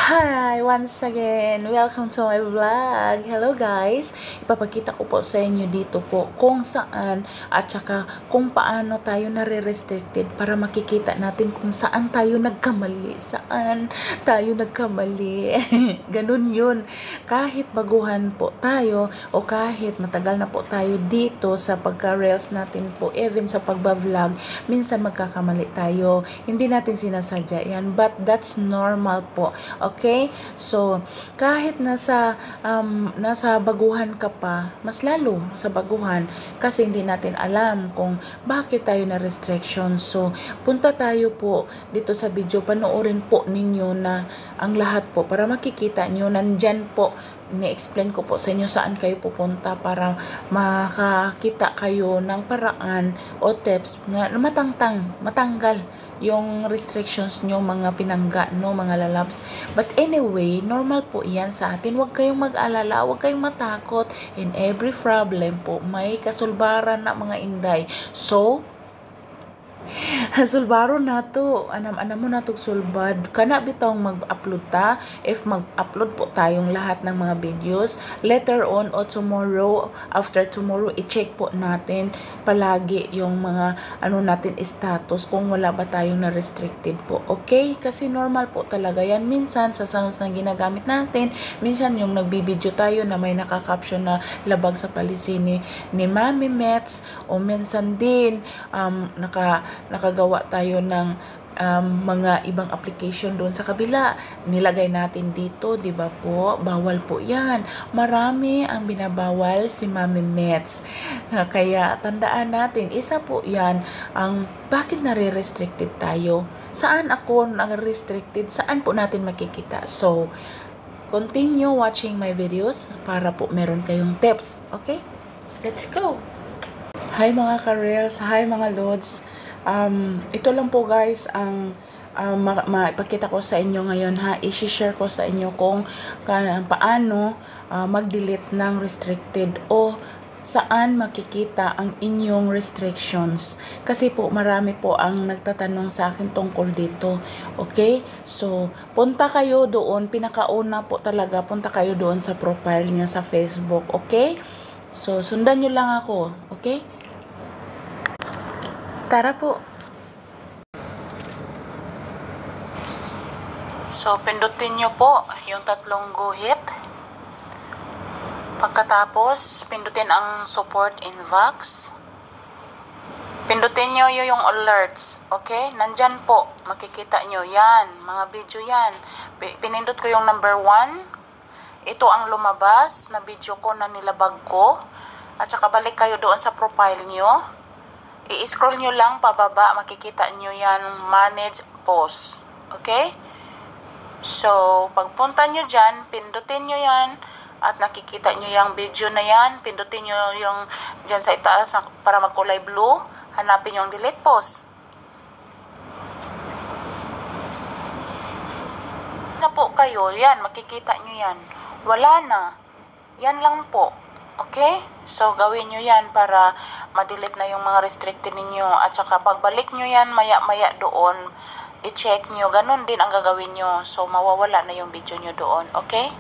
Hi! Once again, welcome to my vlog. Hello guys! Ipapakita ko po sa inyo dito po kung saan at saka kung paano tayo nare-restricted para makikita natin kung saan tayo nagkamali. Saan tayo nagkamali. Ganun yun. Kahit baguhan po tayo o kahit matagal na po tayo dito sa pagka-reels natin po, even sa pagba-vlog, minsan magkakamali tayo. Hindi natin sinasadya yan, but that's normal po. Okay? So, kahit nasa baguhan ka pa, mas lalo sa baguhan kasi hindi natin alam kung bakit tayo na restriction. So, punta tayo po dito sa video, panoorin po ninyo na ang lahat po para makikita nyo, nandyan po ni-explain ko po sa inyo saan kayo pupunta para makakita kayo ng paraan o tips na matanggal yung restrictions nyo, mga pinangga, no, mga lalabs. But anyway, normal po yan sa atin. Huwag kayong mag-alala, huwag kayong matakot. In every problem po, may kasulbaran na mga inday. So, sulbaro na to, anam mo na to sulbad kana bitong mag-upload ta. If mag-upload po tayong lahat ng mga videos later on o tomorrow, after tomorrow, i-check po natin palagi yung mga natin status kung wala ba tayong na restricted po. Okay, kasi normal po talaga yan. Minsan sa sounds na ginagamit natin, minsan yung nagbibideo tayo na may nakakaption na labag sa palisi ni Mami Mets, o minsan din nakagawa tayo ng mga ibang application doon sa kabila, nilagay natin dito, di ba po? Bawal po yan. Marami ang binabawal si Mami Mets. Kaya tandaan natin, isa po yan ang bakit nare-restricted tayo. Saan ako nare-restricted? Saan po natin makikita? So, continue watching my videos para po meron kayong tips. Okay? Let's go! Hi mga ka-reels, hi mga lods. Ito lang po guys ang maipakita ko sa inyo ngayon, ha. I-share ko sa inyo kung paano mag-delete ng restricted o saan makikita ang inyong restrictions. Kasi po marami po ang nagtatanong sa akin tungkol dito. Okay? So, punta kayo doon, pinakauna po talaga, punta kayo doon sa profile niya sa Facebook. Okay? So, sundan nyo lang ako. Okay? Tara po. So, pindutin nyo po yung tatlong guhit. Pagkatapos, pindutin ang support inbox. Pindutin nyo yung alerts. Okay? Nandyan po. Makikita nyo yan. Mga video yan. Pinindot ko yung number 1. Ito ang lumabas na video ko na nilabag ko. At saka balik kayo doon sa profile nyo. I-scroll nyo lang pababa, makikita nyo yan, manage post. Okay? So, pagpunta nyo dyan, pindutin nyo yan, at nakikita nyo yung video na yan, pindutin nyo yung dyan sa itaas para magkulay blue, hanapin yung delete post. Na po kayo, yan, makikita nyo yan. Wala na. Yan lang po. Okay? So, gawin nyo yan para ma-delete na yung mga restricted ninyo. At saka, pagbalik nyo yan, maya-maya doon, i-check nyo. Ganun din ang gagawin nyo. So, mawawala na yung video nyo doon. Okay?